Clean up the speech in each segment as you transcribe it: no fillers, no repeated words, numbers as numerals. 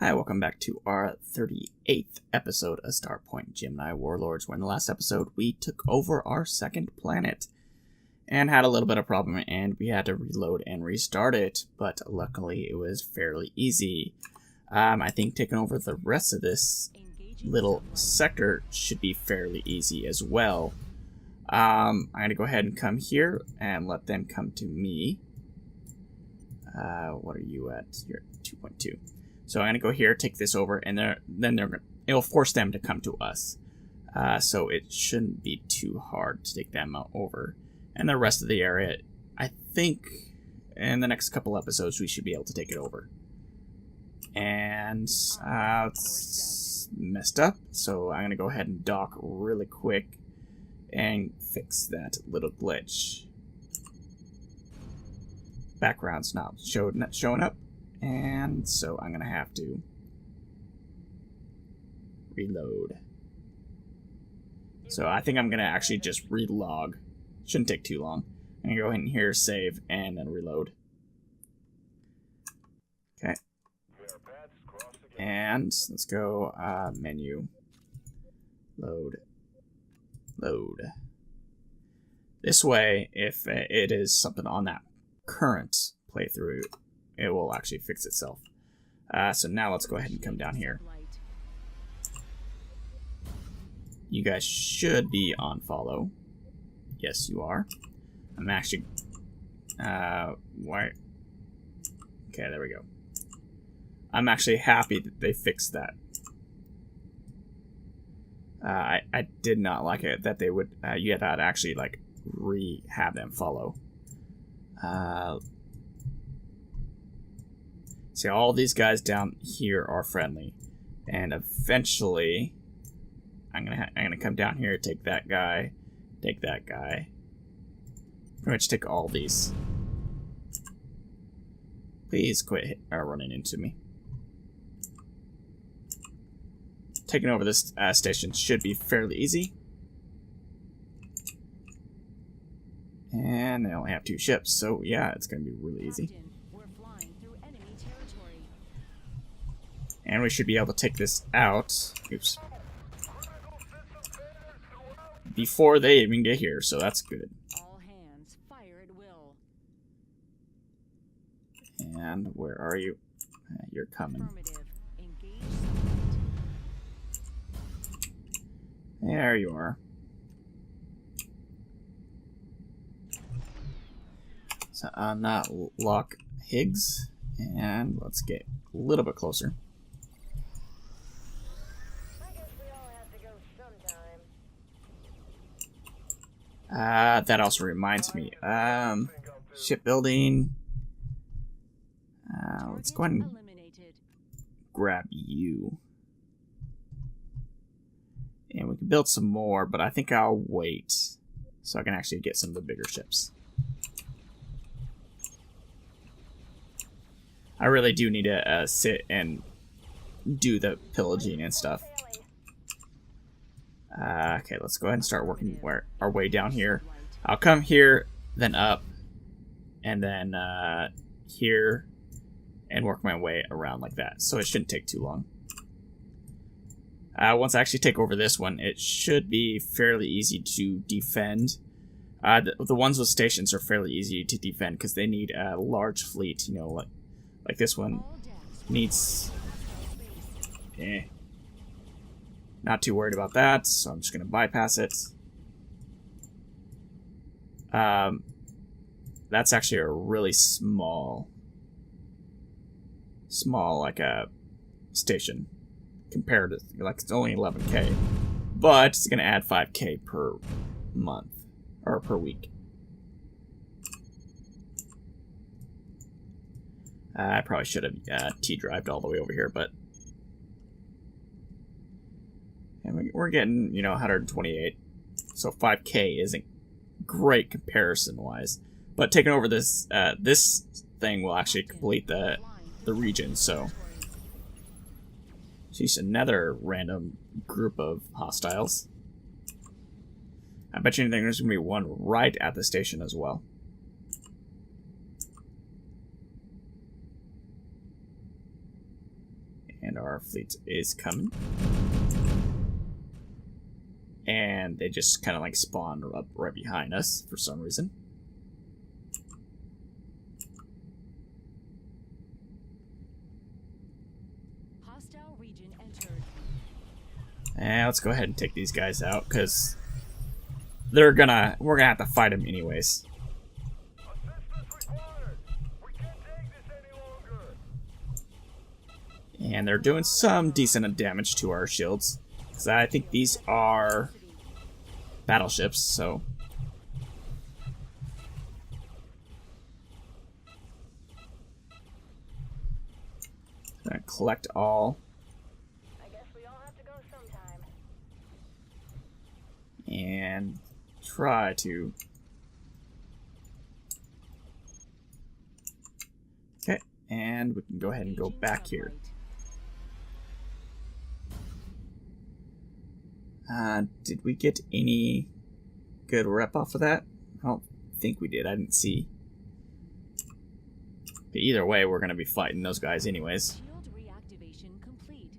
Hi, welcome back to our 38th episode of Starpoint Gemini Warlords, where in the last episode we took over our second planet and had a little bit of problem and we had to reload and restart it, but luckily it was fairly easy. I think taking over the rest of this little sector should be fairly easy as well. I'm going to go ahead and come here and let them come to me. What are you at? You're at 2.2. So I'm going to go here, take this over, and it'll force them to come to us. So it shouldn't be too hard to take them over. And the rest of the area, I think in the next couple episodes we should be able to take it over. And it's messed up, so I'm going to go ahead and dock really quick and fix that little glitch. Background's not showing up. And so I'm going to have to reload. So I think I'm going to actually just relog. Shouldn't take too long. I'm going to go ahead and here, save, and then reload. Okay. And let's go menu. Load. Load. This way, if it is something on that current playthrough, it will actually fix itself. So now let's go ahead and come down here. You guys should be on follow. Yes, you are. I'm actually... why? Okay, there we go. I'm actually happy that they fixed that. I did not like it that they would... you had to actually, like, have them follow. See, all these guys down here are friendly, and eventually, I'm gonna come down here, take that guy, pretty much take all these. Please quit running into me. Taking over this station should be fairly easy, and they only have 2 ships, so yeah, it's gonna be really easy. And we should be able to take this out. Oops. Before they even get here, so that's good. All hands fire at will. And where are you? You're coming. There you are. So not lock Higgs, and let's get a little bit closer. That also reminds me. Shipbuilding. Let's go ahead and grab you. And we can build some more, but I think I'll wait so I can actually get some of the bigger ships. I really do need to sit and do the pillaging and stuff. Okay, let's go ahead and start working our way down here. I'll come here, then up, and then here, and work my way around like that. So it shouldn't take too long. Once I actually take over this one, it should be fairly easy to defend. The ones with stations are fairly easy to defend because they need a large fleet. You know, like this one needs... Not too worried about that, so I'm just going to bypass it. That's actually a really small like a station compared to, like, it's only 11k, but it's going to add 5k per month or per week. I probably should have T-drived all the way over here, but. And we're getting, 128. So 5k isn't great comparison-wise. But taking over this this thing will actually complete the region, so... She's another random group of hostiles. I bet you anything there's going to be one right at the station as well. And our fleet is coming. And they just kind of like spawn up right behind us for some reason. Hostile region entered. And let's go ahead and take these guys out, because we're gonna have to fight them anyways. And they're doing some decent damage to our shields, because I think these are battleships, so I'm gonna collect all. I guess we all have to go sometime. And try to. Okay, and we can go ahead and go back here. Did we get any good rep off of that? I don't think we did. I didn't see. But either way, we're going to be fighting those guys anyways. Shield reactivation complete.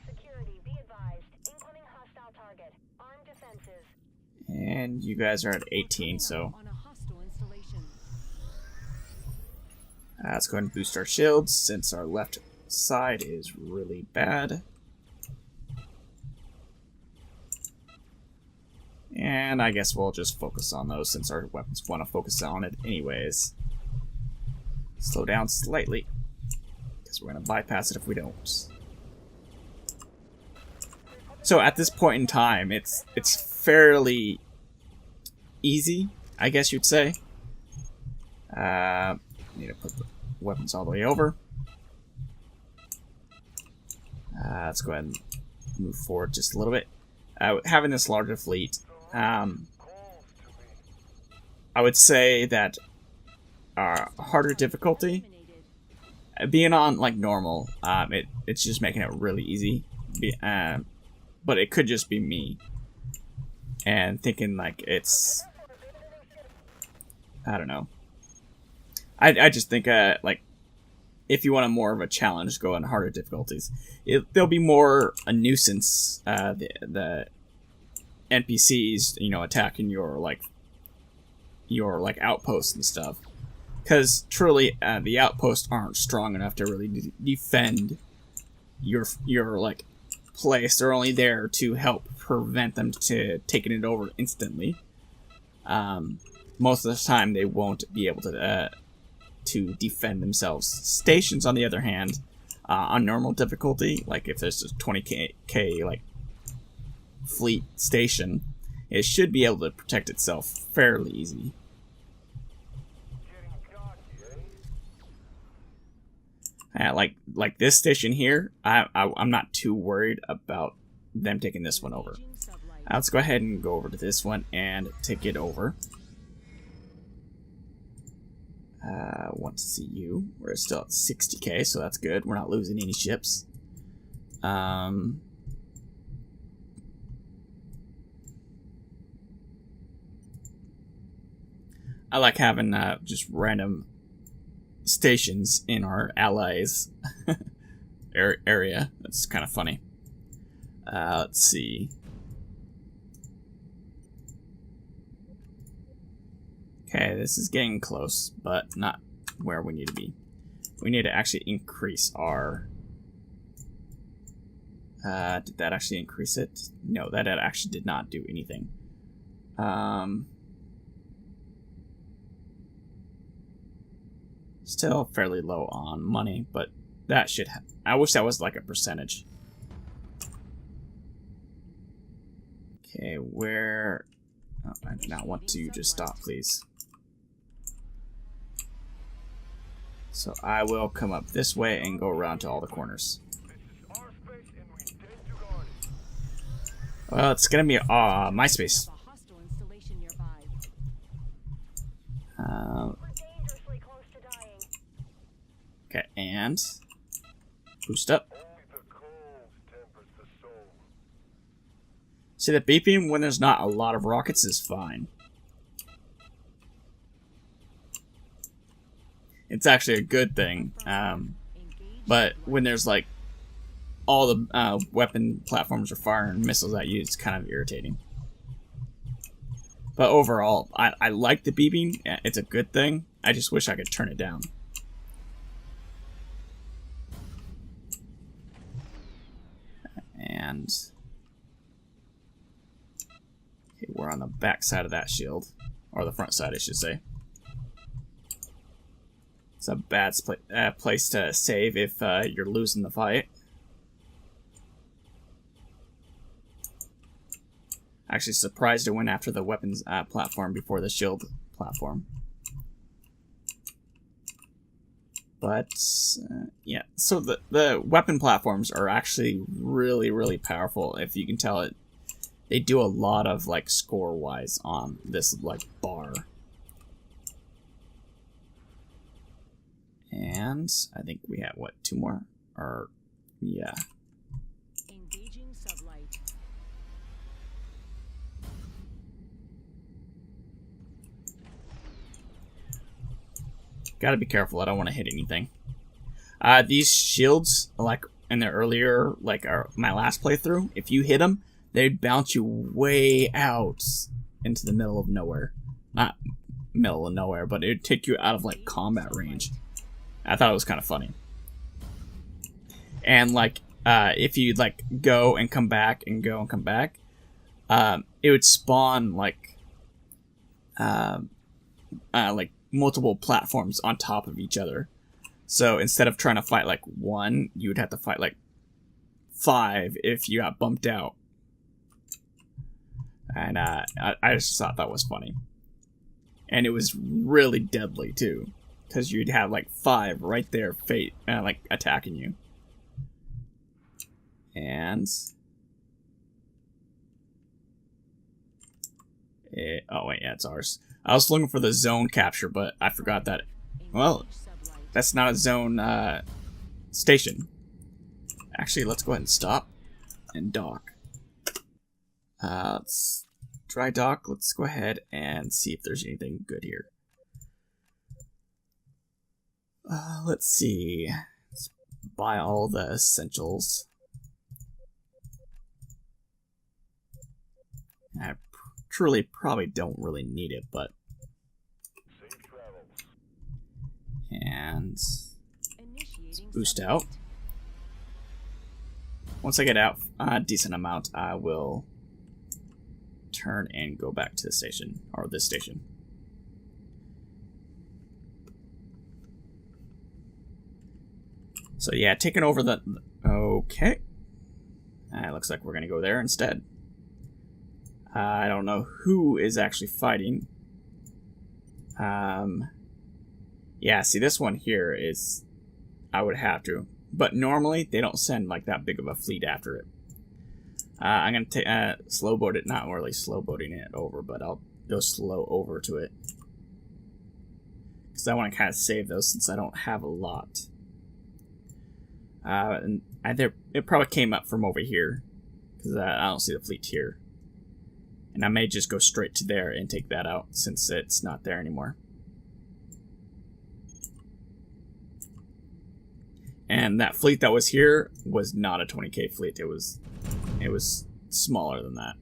Security, be advised. Incoming hostile target. Armed defenses. And you guys are at 18, so On a hostile installation. let's go ahead and boost our shields since our left side is really bad. And I guess we'll just focus on those since our weapons want to focus on it anyways. Slow down slightly, because we're going to bypass it if we don't. So at this point in time, it's fairly easy, I guess you'd say. Need to put the weapons all the way over. Let's go ahead and move forward just a little bit. Having this larger fleet, I would say that harder difficulty, being on like normal, it's just making it really easy. But it could just be me and thinking like it's, I don't know. I just think like if you want a more of a challenge, go on harder difficulties. There'll be more a nuisance. The NPCs, you know, attacking your outposts and stuff, because truly the outposts aren't strong enough to really defend your like place. They're only there to help prevent them to taking it over instantly. Most of the time they won't be able to defend themselves. Stations, on the other hand, on normal difficulty, like if there's a 20k like fleet station, it should be able to protect itself fairly easy. Like this station here, I'm not too worried about them taking this one over. Let's go ahead and go over to this one and take it over. Want to see you. We're still at 60k, so that's good. We're not losing any ships. I like having just random stations in our allies area. That's kind of funny. Let's see. Okay, this is getting close, but not where we need to be. We need to actually increase our... did that actually increase it? No, that actually did not do anything. Still fairly low on money, but that should... I wish that was like a percentage. Okay, where... Oh, I do not want to just stop, please. So I will come up this way and go around to all the corners. Well, it's gonna be my space. Okay, and boost up. See, the beeping when there's not a lot of rockets is fine. It's actually a good thing. But when there's like all the weapon platforms are firing missiles at you, it's kind of irritating. But overall, I like the beeping. It's a good thing. I just wish I could turn it down. And okay, we're on the back side of that shield, or the front side, I should say. It's a bad place to save if you're losing the fight. Actually surprised it went after the weapons platform before the shield platform. But yeah, so the weapon platforms are actually really powerful. If you can tell it, they do a lot of like score wise on this like bar. And I think we have what, 2 more? Or yeah. Engaging sublight. Gotta be careful, I don't want to hit anything. These shields, like in the earlier, like my last playthrough, if you hit them, they'd bounce you way out into the middle of nowhere. Not middle of nowhere, but it'd take you out of like combat range. I thought it was kind of funny. And like, if you like go and come back and go and come back, it would spawn like multiple platforms on top of each other. So instead of trying to fight like 1, you would have to fight like 5 if you got bumped out. And I just thought that was funny. And it was really deadly too, because you'd have like 5 right there, like attacking you. And oh wait, yeah, it's ours. I was looking for the zone capture, but I forgot that. Well, that's not a zone station. Actually, let's go ahead and stop and dock. Let's dry dock. Let's go ahead and see if there's anything good here. Let's see. Let's buy all the essentials. I truly probably don't really need it, but... And... boost out. Once I get out a decent amount, I will turn and go back to the station, or this station. So yeah, taking over the... Okay. Looks like we're gonna go there instead. I don't know who is actually fighting. Yeah, see, this one here is... I would have to. But normally, they don't send like that big of a fleet after it. I'm going to slow boat it. Not really slow boating it over, but I'll go slow over to it. Because I want to kind of save those since I don't have a lot. And it probably came up from over here. Because I don't see the fleet here. And I may just go straight to there and take that out since it's not there anymore. And that fleet that was here was not a 20k fleet. It was smaller than that.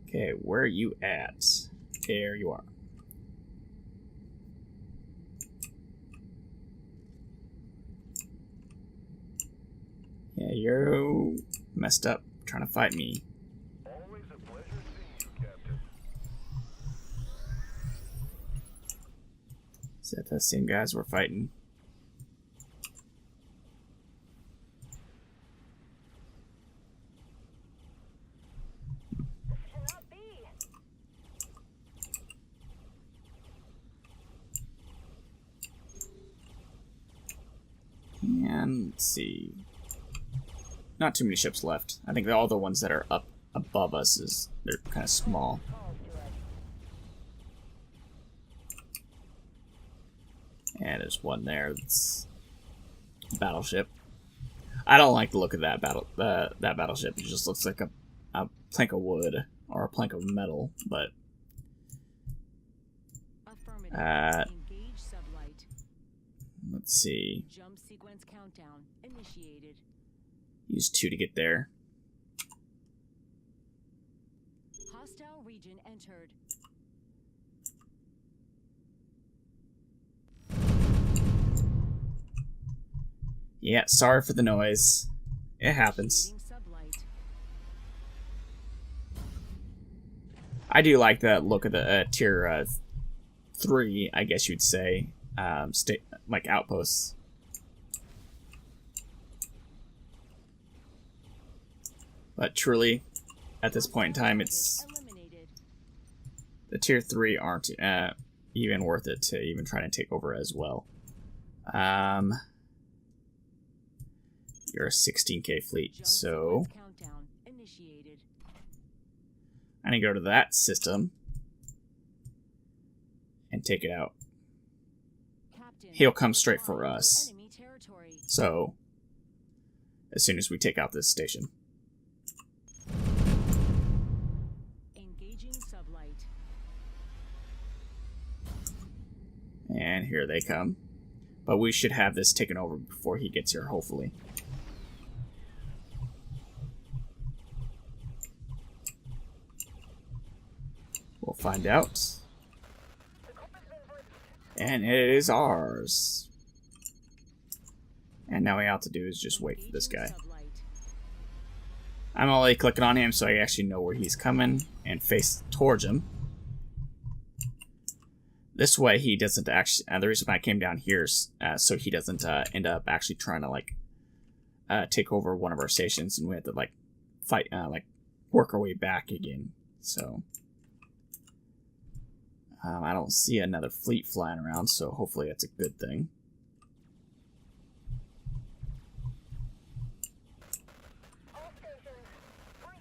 Okay, where are you at? There you are. Yeah, you're messed up trying to fight me. Always a pleasure seeing you, Captain. Is that the same guys we're fighting? Cannot be. And let's see. Not too many ships left. I think all the ones that are up above us they're kind of small. Calls to it. And there's one there that's a battleship. I don't like the look of that battleship. It just looks like a plank of wood or a plank of metal, but Affirmative. Engage sublight. Let's see. Jump sequence countdown initiated. Use 2 to get there. Hostile region entered. Yeah, sorry for the noise. It happens. Initiating sublight. I do like the look of the tier 3, I guess you'd say, like outposts. But truly, at this point in time, it's Eliminated. the tier 3 aren't even worth it to even try to take over as well. You're a 16k fleet, Jump so sequence countdown initiated. I'm gonna go to that system and take it out. Captain, He'll come straight for replying us. enemy territory. So, as soon as we take out this station. Engaging sublight. And here they come. But we should have this taken over before he gets here, hopefully. We'll find out. And it is ours. And now all we have to do is just wait for this guy. Engaging sublight. I'm only clicking on him so I actually know where he's coming and face towards him. This way he doesn't actually, the reason why I came down here is so he doesn't end up actually trying to like take over one of our stations and we have to like fight, like work our way back again. So I don't see another fleet flying around, so hopefully that's a good thing. All stations, breach.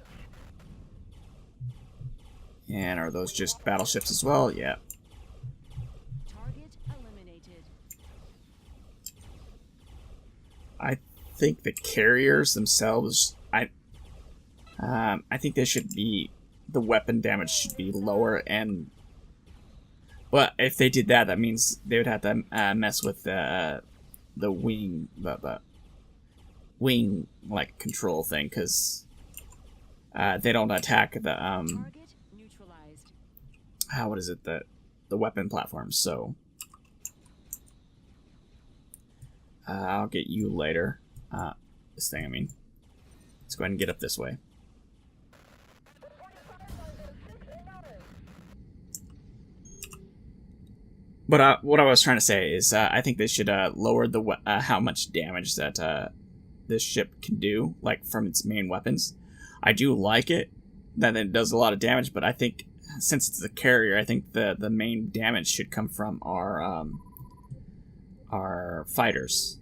And are those just battleships as well? Yeah. Target eliminated. I think the carriers themselves, I think they should be, the weapon damage should be lower, and but if they did that, that means they would have to mess with the wing, the wing like control thing, because they don't attack the Target neutralized. what is it, the weapon platforms. So I'll get you later. This thing, I mean. Let's go ahead and get up this way. But what I was trying to say is I think they should lower the how much damage that this ship can do, like from its main weapons. I do like it that it does a lot of damage, but I think since it's a carrier, I think the main damage should come from our fighters.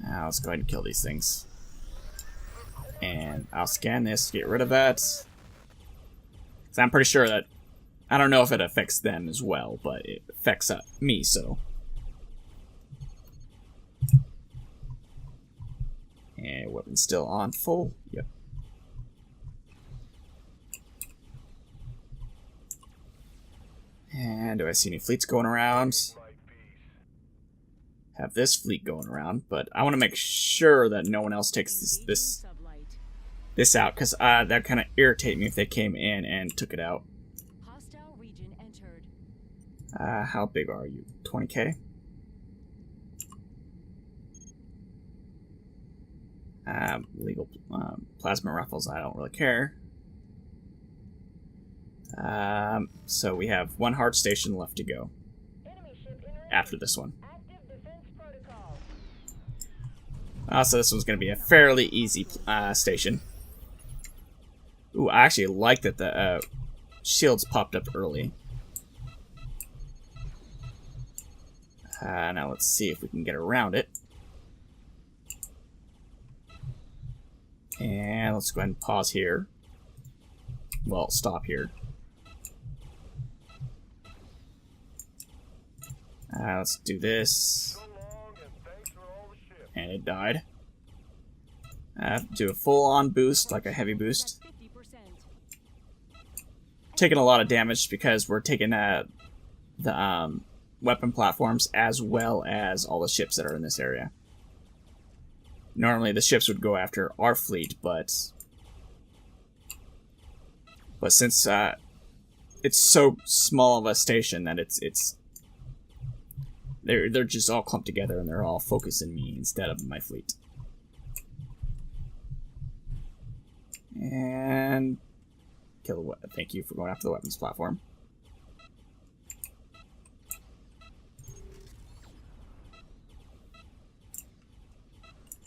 Now let's go ahead and kill these things. And I'll scan this, get rid of that. 'Cause I'm pretty sure that, I don't know if it affects them as well, but it affects me, so. And weapon's still on full. Yep. And do I see any fleets going around? Have this fleet going around, but I want to make sure that no one else takes this out, because that kind of irritate me if they came in and took it out. Hostile region entered. How big are you? 20k? Legal plasma rifles, I don't really care. So we have one hard station left to go Enemy ship in range. after this one. Active defense protocol. So this one's going to be a fairly easy station. Ooh, I actually like that the shields popped up early. Now let's see if we can get around it. And let's go ahead and pause here. Well, stop here. Let's do this. So long, and thanks for all the ships. And it died. Do a full-on boost, like a heavy boost. 50%. Taking a lot of damage because we're taking weapon platforms as well as all the ships that are in this area. Normally the ships would go after our fleet, but since it's so small of a station that they're just all clumped together and they're all focusing me instead of my fleet. And kill the weapon. Thank you for going after the weapons platform.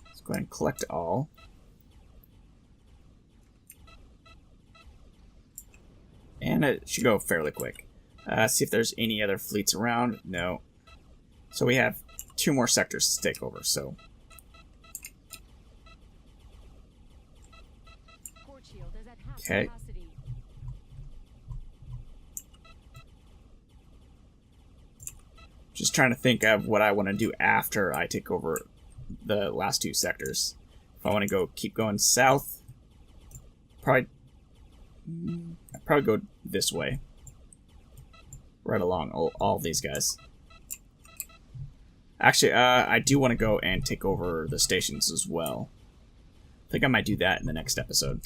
Let's go ahead and collect all. And it should go fairly quick. See if there's any other fleets around. No. So we have 2 more sectors to take over, so... Port shield is at half Okay. capacity. Just trying to think of what I want to do after I take over the last 2 sectors. If I want to keep going south, I'd probably go this way. Right along all these guys. Actually, I do want to go and take over the stations as well. I think I might do that in the next episode.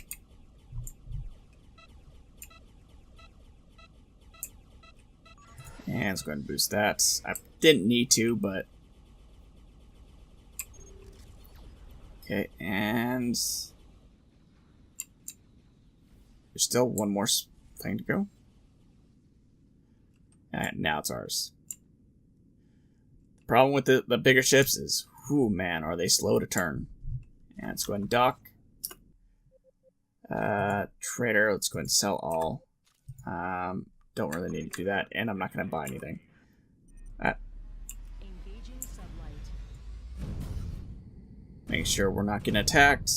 And let's go ahead and boost that. I didn't need to, but... Okay, and... There's still one more thing to go. And now it's ours. The problem with the bigger ships is, whew, man, are they slow to turn. And let's go ahead and dock. Trader, let's go ahead and sell all. Don't really need to do that, and I'm not going to buy anything. Engaging sublight. Make sure we're not getting attacked.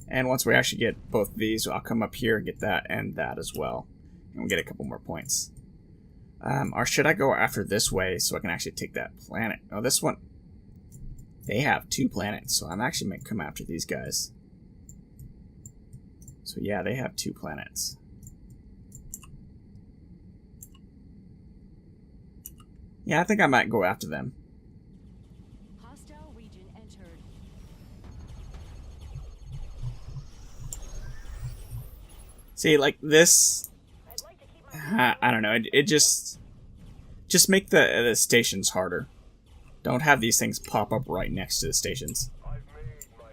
And once we actually get both of these, I'll come up here and get that and that as well. And we'll get a couple more points. Or should I go after this way so I can actually take that planet? Oh, this one... They have 2 planets, so I'm actually going to come after these guys. So yeah, they have 2 planets. Yeah, I think I might go after them. Hostile region entered. See, like this... I'd like to keep my I don't know, it just make the stations harder. Don't have these things pop up right next to the stations. I've made my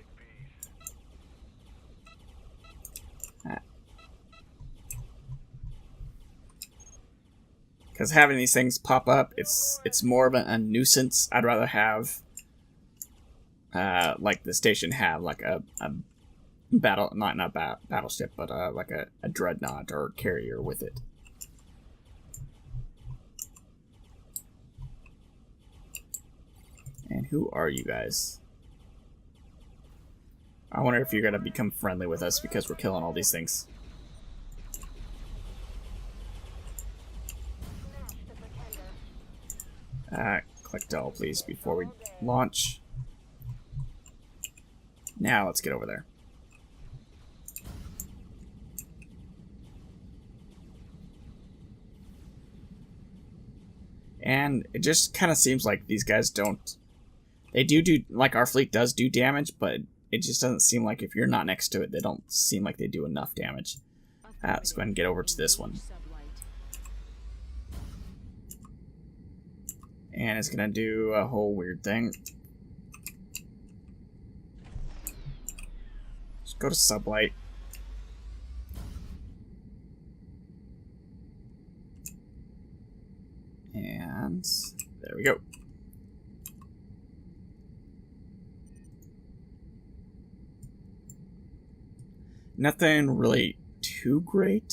peace. Because having these things pop up, it's more of a nuisance. I'd rather have, like the station have like a battle, not battleship, but like a dreadnought or carrier with it. And who are you guys? I wonder if you're gonna become friendly with us because we're killing all these things. smash the pretender. Click all, please, before we launch. Now let's get over there. And it just kind of seems like these guys don't... They do, like our fleet does do damage, but it just doesn't seem like if you're not next to it, they don't seem like they do enough damage. Let's go ahead and get over to this one. And it's going to do a whole weird thing. Just go to sublight. And there we go. Nothing really too great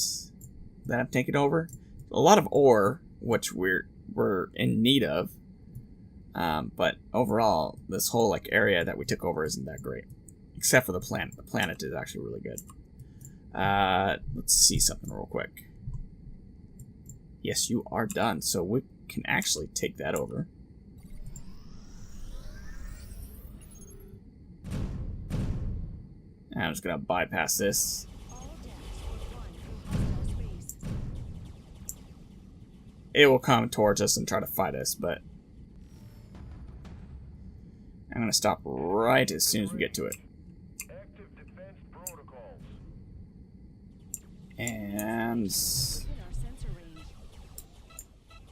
that I'm taking over. A lot of ore, which we're in need of. But overall, this whole like area that we took over isn't that great. Except for the planet. The planet is actually really good. Let's see something real quick. Yes, you are done. So we can actually take that over. And I'm just going to bypass this. All decks were run through hostile space. it will come towards us and try to fight us, but I'm going to stop right as soon as we get to it. Active defense protocols. And Within our sensor range.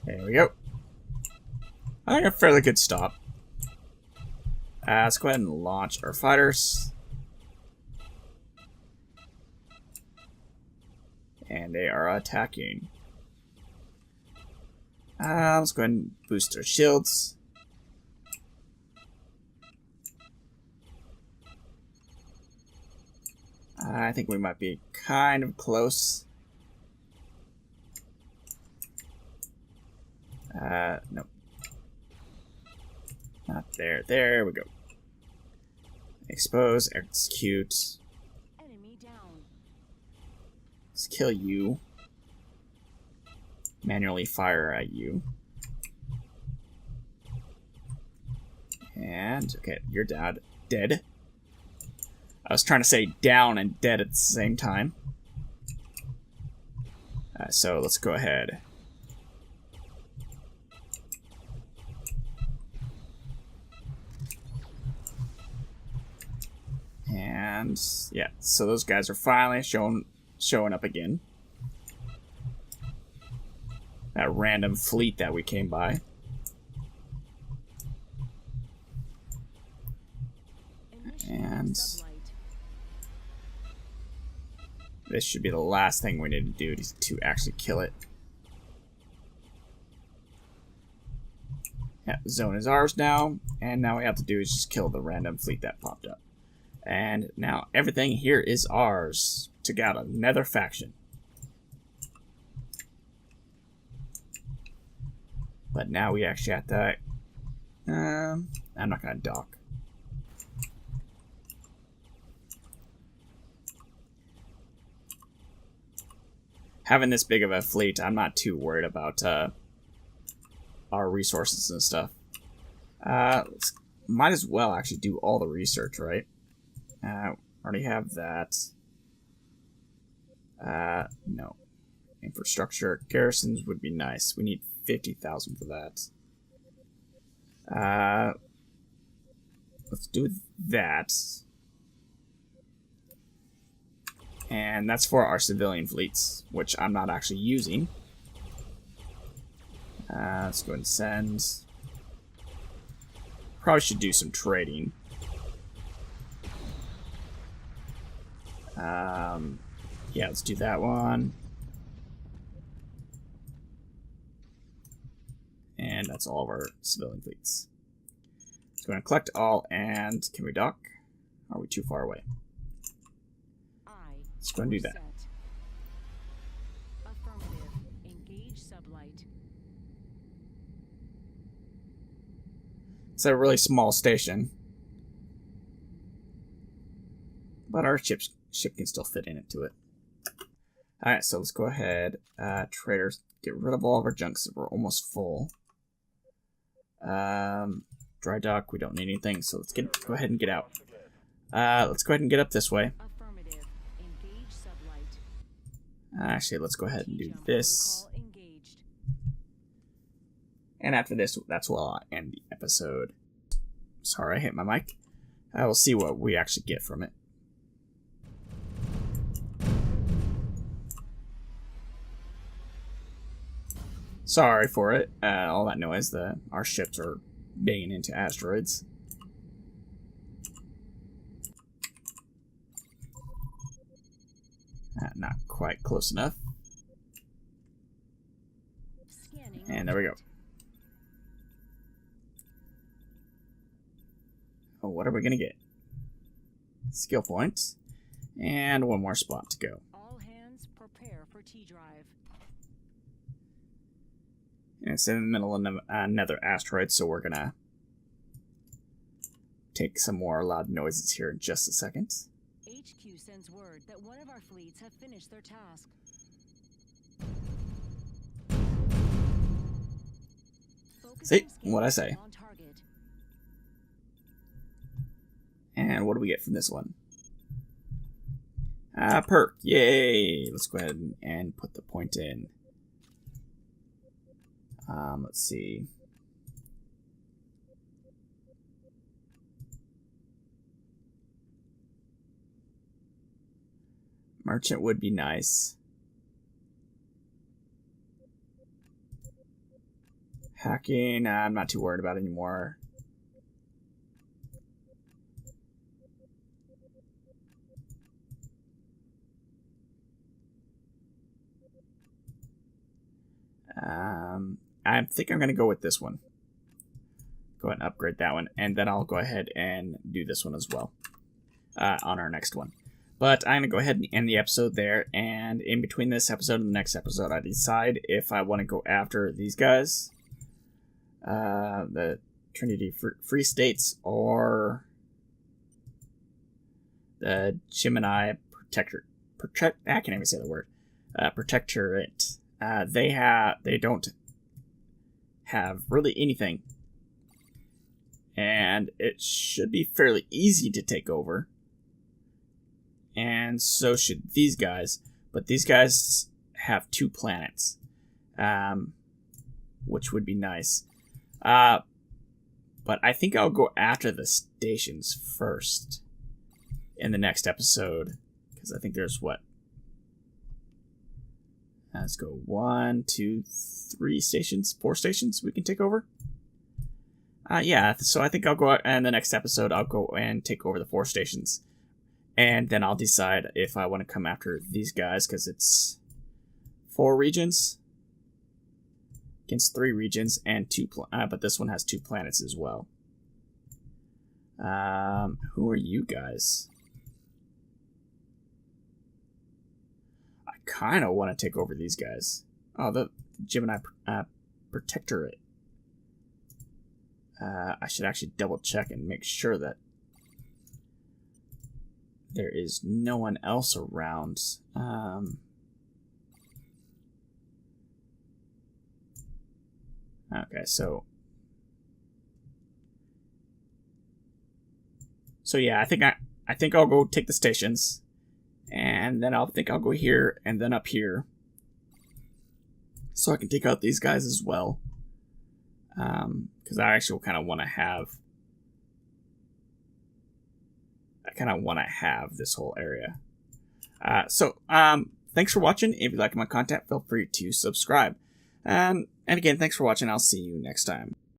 there we go. I think a fairly good stop. Let's go ahead and launch our fighters. And they are attacking. Let's go ahead and boost our shields. I think we might be kind of close. No. Not there. There we go. Expose, execute. Enemy down. Let's kill you. Manually fire at you. And, okay, you're dead. I was trying to say down and dead at the same time. So let's go ahead. And yeah, so those guys are finally showing up again. That random fleet that we came by. And this should be the last thing we need to do to actually kill it. Yeah, the zone is ours now, and now what we have to do is just kill the random fleet that popped up. And now everything here is ours to get another faction. But now we actually have to... I'm not going to dock. Having this big of a fleet, I'm not too worried about our resources and stuff. Might as well actually do all the research, right? Already have that. No. Infrastructure. Garrisons would be nice. We need 50,000 for that. Let's do that. And that's for our civilian fleets, which I'm not actually using. Let's go ahead and send. Probably should do some trading. Yeah, let's do that one. And that's all of our civilian fleets. So we're going to collect all, and can we dock? Are we too far away? Let's go and do that. Affirmative. Engage sublight. It's a really small station, but our ship can still fit into it. Alright, so let's go ahead. Traders, get rid of all of our junk so we're almost full. Dry dock, we don't need anything, so let's go ahead and get out. Let's go ahead and get up this way. Affirmative. Engage sublight. Actually, let's go ahead and do this. Protocol engaged. And after this, that's where I'll end the episode. Sorry, I hit my mic. We'll see what we actually get from it. Sorry for it. All that noise. Our ships are banging into asteroids. Not quite close enough. Scanning. And there we go. Oh, what are we gonna get? Skill points. And one more spot to go. All hands prepare for T-drive. And it's in the middle of another asteroid, so we're gonna take some more loud noises here in just a second. HQ sends word that one of our fleets have finished their task. See what I say. On target. And what do we get from this one? Perk. Yay! Let's go ahead and put the point in. Let's see. Merchant would be nice. Hacking, I'm not too worried about anymore. I think I'm going to go with this one. Go ahead and upgrade that one, and then I'll go ahead and do this one as well on our next one. But I'm going to go ahead and end the episode there, and in between this episode and the next episode, I decide if I want to go after these guys, the Trinity Free States, or the Gemini I can't even say the word. Protectorate. They don't have really anything, and it should be fairly easy to take over, and so should these guys, but these guys have 2 planets, which would be nice, but I think I'll go after the stations first in the next episode, because I think there's let's go 1, 2, 3 stations, 4 stations we can take over. Yeah, so I think I'll go out in the next episode. I'll go and take over the 4 stations, and then I'll decide if I want to come after these guys, because it's 4 regions against 3 regions and 2. But this one has 2 planets as well. Who are you guys? Kind of want to take over these guys. Oh, the Gemini Protectorate. I should actually double check and make sure that there is no one else around. Okay, so yeah, I think I'll go take the stations. And then I'll go here and then up here, so I can take out these guys as well. Because I actually kind of want to have. I kind of want to have this whole area. Thanks for watching. If you like my content, feel free to subscribe. And again, thanks for watching. I'll see you next time.